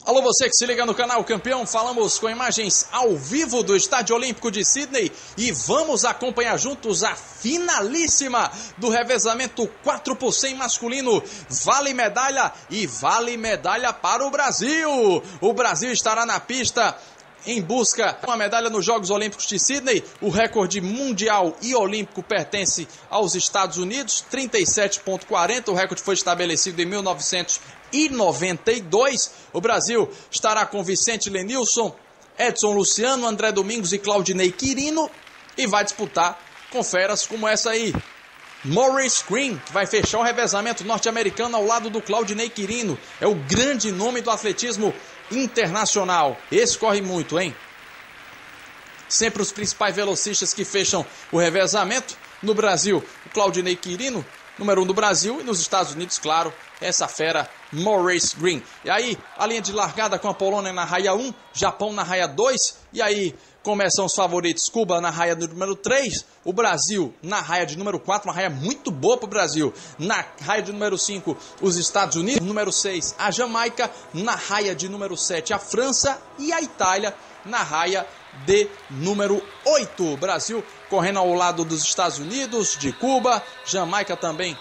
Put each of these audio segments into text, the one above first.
Alô, você que se liga no canal Campeão, falamos com imagens ao vivo do Estádio Olímpico de Sydney e vamos acompanhar juntos a finalíssima do revezamento 4x100 masculino. Vale medalha e vale medalha para o Brasil. O Brasil estará na pista em busca de uma medalha nos Jogos Olímpicos de Sydney. O recorde mundial e olímpico pertence aos Estados Unidos, 37,40. O recorde foi estabelecido em 1992. O Brasil estará com Vicente Lenilson, Edson Luciano, André Domingos e Claudinei Quirino e vai disputar com feras como essa aí. Maurice Greene, que vai fechar o revezamento norte-americano ao lado do Claudinei Quirino. É o grande nome do atletismo internacional. Esse corre muito, hein? Sempre os principais velocistas que fecham o revezamento. No Brasil, o Claudinei Quirino, número 1 do Brasil, e nos Estados Unidos, claro, essa fera Maurice Greene. E aí, a linha de largada com a Polônia na raia 1, Japão na raia 2, e aí começam os favoritos, Cuba na raia do número 3, o Brasil na raia de número 4, uma raia muito boa para o Brasil. Na raia de número 5, os Estados Unidos, número 6, a Jamaica, na raia de número 7, a França e a Itália na raia de número 8. Brasil correndo ao lado dos Estados Unidos, de Cuba, Jamaica também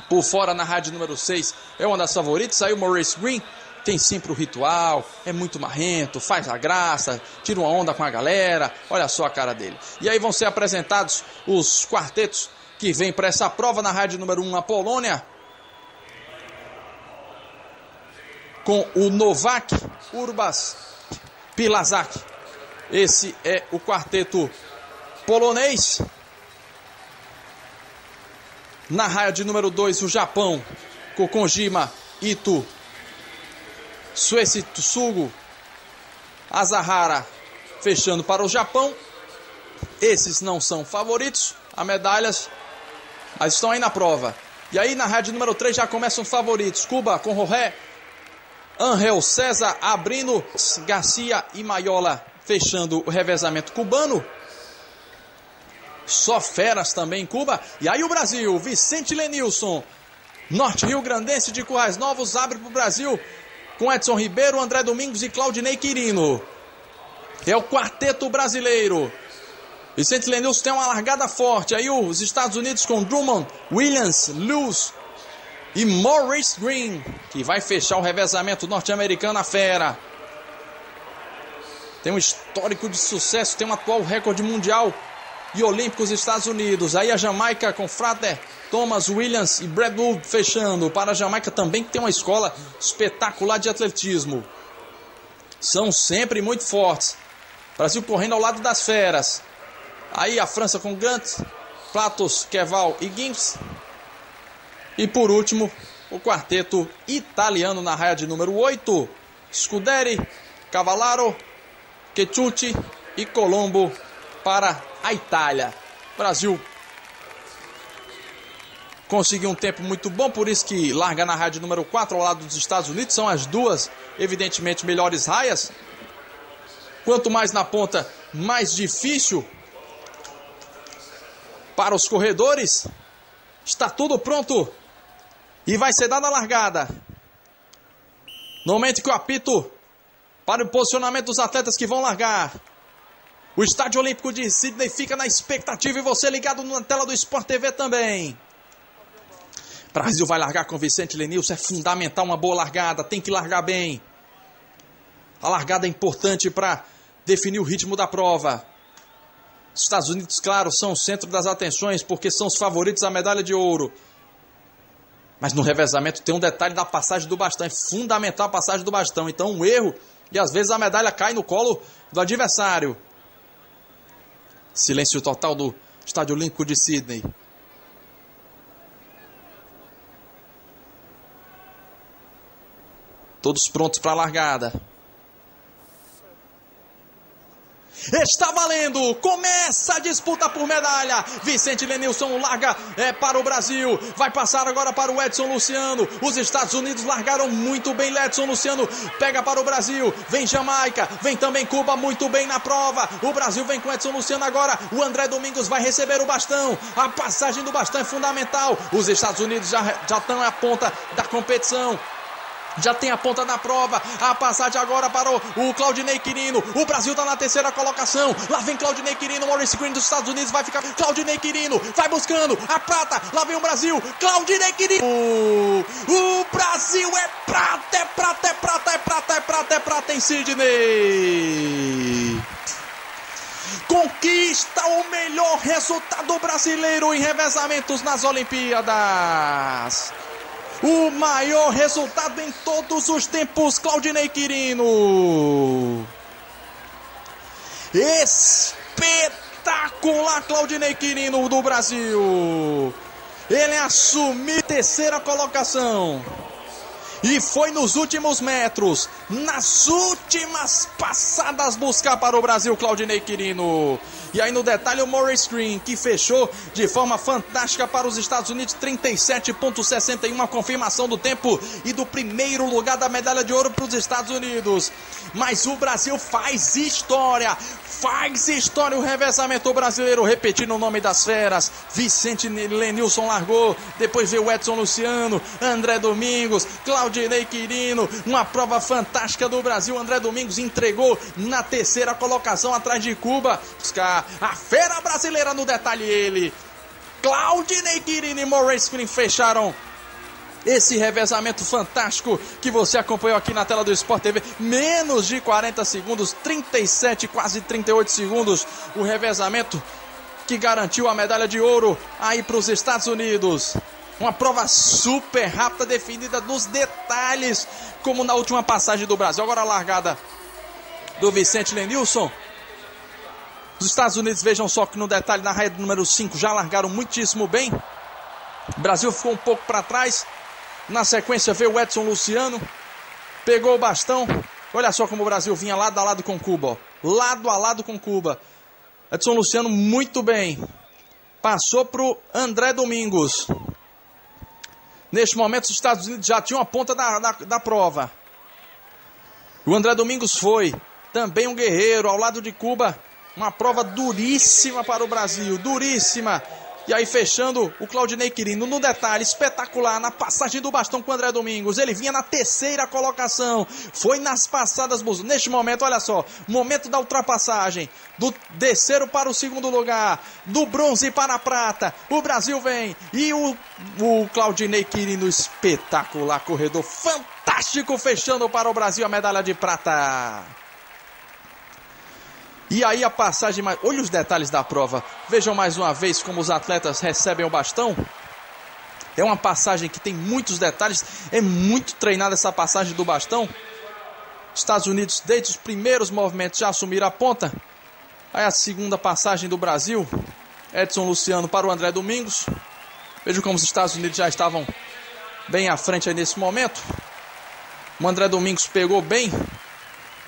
por fora na raia de número 6, é uma das favoritas. Aí o Maurice Greene tem sempre o ritual, é muito marrento, faz a graça, tira uma onda com a galera, olha só a cara dele. E aí vão ser apresentados os quartetos que vêm para essa prova. Na raia de número 1, a Polônia, com o Novak Urbas Pilazak. Esse é o quarteto polonês. Na raia de número 2, o Japão, Kokonjima, Ito, Suesi Tsugo, Azahara, fechando para o Japão. Esses não são favoritos a medalhas, mas estão aí na prova. E aí na raia de número 3 já começam os favoritos. Cuba com Jorge, Angel César, Abrino, Garcia e Maiola, fechando o revezamento cubano. Só feras também em Cuba. E aí o Brasil, Vicente Lenilson, Norte Rio Grandense de Currais Novos, abre para o Brasil com Edson Ribeiro, André Domingos e Claudinei Quirino. É o quarteto brasileiro. Vicente Lenilson tem uma largada forte. Aí os Estados Unidos com Drummond, Williams, Lewis e Maurice Greene, que vai fechar o revezamento norte-americano, a fera. Tem um histórico de sucesso, tem um atual recorde mundial e olímpico os Estados Unidos. Aí a Jamaica com Frater, Thomas, Williams e Bradwood fechando. Para a Jamaica também, que tem uma escola espetacular de atletismo. São sempre muito fortes. Brasil correndo ao lado das feras. Aí a França com Gant, Platos, Keval e Gims. E por último, o quarteto italiano na raia de número 8. Scuderi, Cavallaro, Quechuti e Colombo para a Itália. Brasil conseguiu um tempo muito bom, por isso que larga na raia de número 4 ao lado dos Estados Unidos. São as duas, evidentemente, melhores raias. Quanto mais na ponta, mais difícil para os corredores. Está tudo pronto e vai ser dada a largada. No momento que o apito para o posicionamento dos atletas que vão largar, o Estádio Olímpico de Sydney fica na expectativa e você ligado na tela do Sport TV também. Brasil vai largar com Vicente Lenilson, é fundamental uma boa largada, tem que largar bem. A largada é importante para definir o ritmo da prova. Os Estados Unidos, claro, são o centro das atenções porque são os favoritos à medalha de ouro. Mas no revezamento tem um detalhe da passagem do bastão, é fundamental a passagem do bastão. Então um erro e às vezes a medalha cai no colo do adversário. Silêncio total do Estádio Olímpico de Sydney. Todos prontos para a largada. Está valendo! Começa a disputa por medalha. Vicente Lenilson larga para o Brasil. Vai passar agora para o Edson Luciano. Os Estados Unidos largaram muito bem. Edson Luciano pega para o Brasil. Vem Jamaica, vem também Cuba muito bem na prova. O Brasil vem com Edson Luciano agora. O André Domingos vai receber o bastão. A passagem do bastão é fundamental. Os Estados Unidos já estão à ponta da competição. Já tem a ponta da prova, a passagem agora para o Claudinei Quirino, o Brasil está na terceira colocação, lá vem Claudinei Quirino, Maurice Green dos Estados Unidos vai ficar, Claudinei Quirino vai buscando a prata, lá vem o Brasil, Claudinei Quirino, o Brasil é prata, é prata, é prata, é prata, é prata, é prata em Sydney. Conquista o melhor resultado brasileiro em revezamentos nas Olimpíadas. O maior resultado em todos os tempos, Claudinei Quirino. Espetacular, Claudinei Quirino do Brasil. Ele assumiu a terceira colocação. E foi nos últimos metros, nas últimas passadas, buscar para o Brasil, Claudinei Quirino. E aí no detalhe o Maurice Green, que fechou de forma fantástica para os Estados Unidos, 37,61, a confirmação do tempo e do primeiro lugar da medalha de ouro para os Estados Unidos. Mas o Brasil faz história o revezamento brasileiro, repetindo o nome das feras. Vicente Lenilson largou, depois veio o Edson Luciano, André Domingos, Claudinei Quirino, uma prova fantástica do Brasil. André Domingos entregou na terceira colocação atrás de Cuba. A fera brasileira no detalhe, ele, Claudinei Quirino e Maurice Green fecharam esse revezamento fantástico que você acompanhou aqui na tela do Sport TV. Menos de 40 segundos, 37, quase 38 segundos. O revezamento que garantiu a medalha de ouro aí para os Estados Unidos. Uma prova super rápida, definida nos detalhes, como na última passagem do Brasil. Agora a largada do Vicente Lenilson. Os Estados Unidos, vejam só que no detalhe, na raia do número 5, já largaram muitíssimo bem. O Brasil ficou um pouco para trás. Na sequência veio o Edson Luciano, pegou o bastão. Olha só como o Brasil vinha lado a lado com Cuba, ó. Lado a lado com Cuba. Edson Luciano muito bem. Passou para o André Domingos. Neste momento os Estados Unidos já tinham a ponta da prova. O André Domingos foi também um guerreiro ao lado de Cuba. Uma prova duríssima para o Brasil, duríssima. E aí fechando o Claudinei Quirino no detalhe, espetacular, na passagem do bastão com o André Domingos. Ele vinha na terceira colocação, foi nas passadas. Neste momento, olha só, momento da ultrapassagem, do terceiro para o segundo lugar, do bronze para a prata. O Brasil vem e o Claudinei Quirino, espetacular, corredor fantástico, fechando para o Brasil a medalha de prata. E aí a passagem, olha os detalhes da prova, vejam mais uma vez como os atletas recebem o bastão. É uma passagem que tem muitos detalhes, é muito treinada essa passagem do bastão. Estados Unidos, desde os primeiros movimentos, já assumiram a ponta. Aí a segunda passagem do Brasil, Edson Luciano para o André Domingos. Vejam como os Estados Unidos já estavam bem à frente aí nesse momento. O André Domingos pegou bem.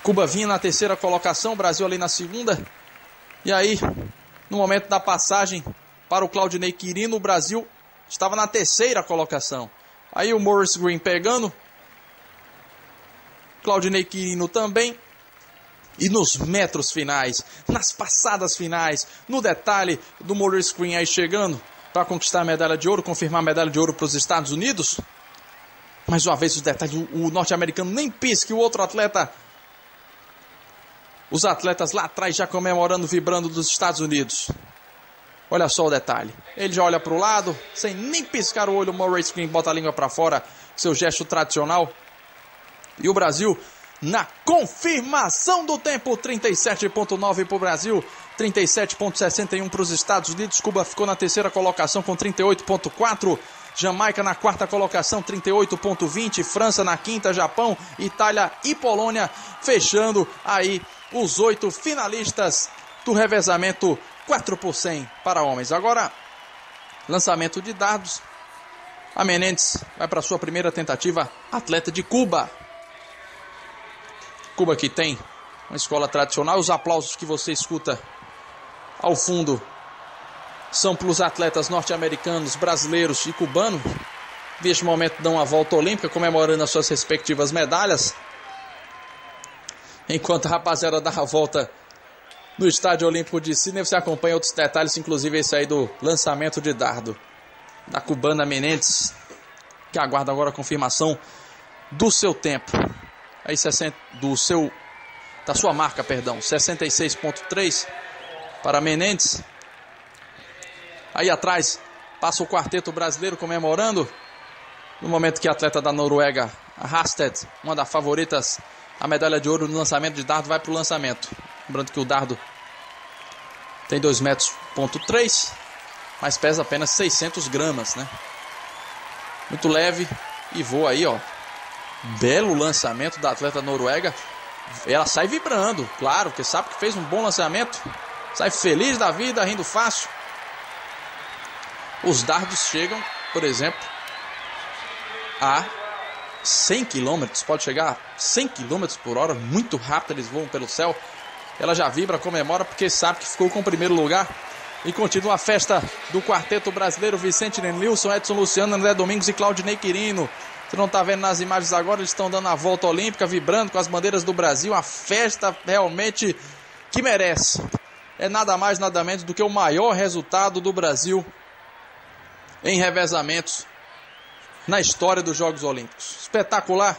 Cuba vinha na terceira colocação, o Brasil ali na segunda. E aí, no momento da passagem para o Claudinei Quirino, o Brasil estava na terceira colocação. Aí o Maurice Green pegando, Claudinei Quirino também. E nos metros finais, nas passadas finais, no detalhe do Maurice Green aí chegando para conquistar a medalha de ouro, confirmar a medalha de ouro para os Estados Unidos. Mais uma vez os detalhes, o norte-americano nem pisca, o outro atleta... Os atletas lá atrás já comemorando, vibrando dos Estados Unidos. Olha só o detalhe. Ele já olha para o lado, sem nem piscar o olho, o Maurice Green bota a língua para fora, seu gesto tradicional. E o Brasil, na confirmação do tempo, 37,9 para o Brasil, 37,61 para os Estados Unidos. Cuba ficou na terceira colocação com 38,4. Jamaica na quarta colocação, 38,20. França na quinta, Japão, Itália e Polônia fechando aí os 8 finalistas do revezamento 4x100 para homens. Agora, lançamento de dardos. A Menendez vai para sua primeira tentativa, atleta de Cuba. Cuba que tem uma escola tradicional. Os aplausos que você escuta ao fundo são para os atletas norte-americanos, brasileiros e cubanos. Neste momento dão a volta olímpica, comemorando as suas respectivas medalhas. Enquanto a rapaziada dá a volta no Estádio Olímpico de Sydney, você acompanha outros detalhes, inclusive esse aí do lançamento de dardo da cubana Menendez, que aguarda agora a confirmação do seu tempo. Aí da sua marca, perdão, 66.3 para Menendez. Aí atrás passa o quarteto brasileiro comemorando. No momento que a atleta da Noruega, a Hasted, uma das favoritas, a medalha de ouro no lançamento de dardo, vai para o lançamento. Lembrando que o dardo tem 2,3 metros, mas pesa apenas 600 gramas, né? Muito leve e voa aí, ó. Belo lançamento da atleta noruega. Ela sai vibrando, claro, porque sabe que fez um bom lançamento. Sai feliz da vida, rindo fácil. Os dardos chegam, por exemplo, a 100 km. Pode chegar a 100 km por hora. Muito rápido eles voam pelo céu. Ela já vibra, comemora, porque sabe que ficou com o primeiro lugar. E continua a festa do quarteto brasileiro. Vicente Lenilson, Edson Luciano, André Domingos e Claudinei Quirino. Você não está vendo nas imagens agora, eles estão dando a volta olímpica, vibrando com as bandeiras do Brasil. A festa realmente que merece. É nada mais, nada menos do que o maior resultado do Brasil em revezamentos na história dos Jogos Olímpicos. Espetacular.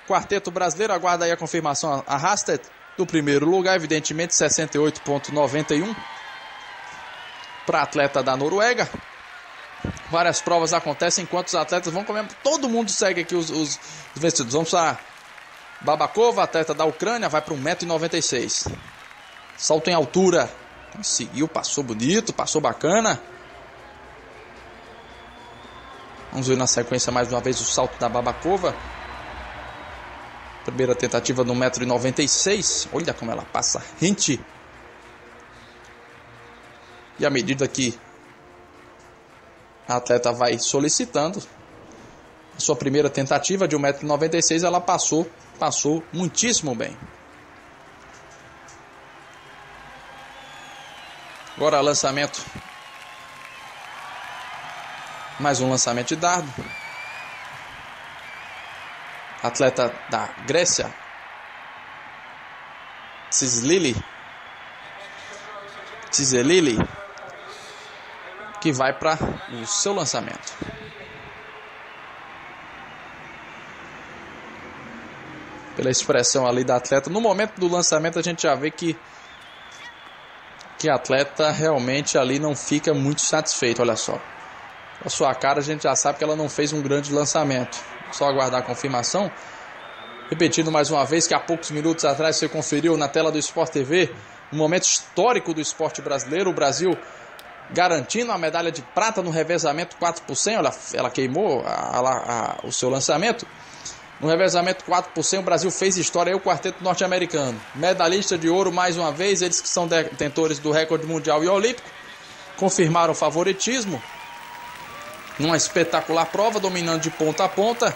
Quarteto brasileiro, aguarda aí a confirmação a Hasted do primeiro lugar, evidentemente 68,91 para a atleta da Noruega. Várias provas acontecem enquanto os atletas vão comer. Todo mundo segue aqui os vencidos. Vamos para Babakova, atleta da Ucrânia, vai para 1,96 m. Salto em altura. Conseguiu, passou bonito, passou bacana. Vamos ver na sequência mais uma vez o salto da Babakova. Primeira tentativa no 1,96 m. Olha como ela passa rente. E à medida que a atleta vai solicitando a sua primeira tentativa de 1,96 m, ela passou muitíssimo bem. Agora lançamento. Mais um lançamento de dardo. Atleta da Grécia, Tsizelili, que vai para o seu lançamento. Pela expressão ali da atleta, no momento do lançamento a gente já vê que a atleta realmente ali não fica muito satisfeita, olha só. A sua cara a gente já sabe que ela não fez um grande lançamento. Só aguardar a confirmação. Repetindo mais uma vez que há poucos minutos atrás você conferiu na tela do Sport TV um momento histórico do esporte brasileiro. O Brasil garantindo a medalha de prata no revezamento 4 por 100. Olha, ela queimou o seu lançamento. No revezamento 4 por 100 o Brasil fez história. Aí o quarteto norte-americano. Medalhista de ouro mais uma vez. Eles que são detentores do recorde mundial e olímpico. Confirmaram o favoritismo. Numa espetacular prova, dominando de ponta a ponta.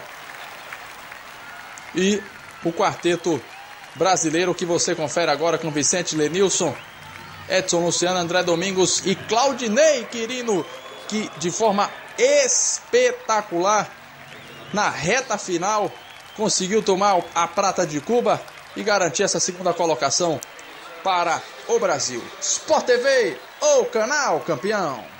E o quarteto brasileiro que você confere agora com Vicente Lenilson, Edson Luciano, André Domingos e Claudinei Quirino, que de forma espetacular, na reta final, conseguiu tomar a prata de Cuba e garantir essa segunda colocação para o Brasil. Sport TV, o canal campeão.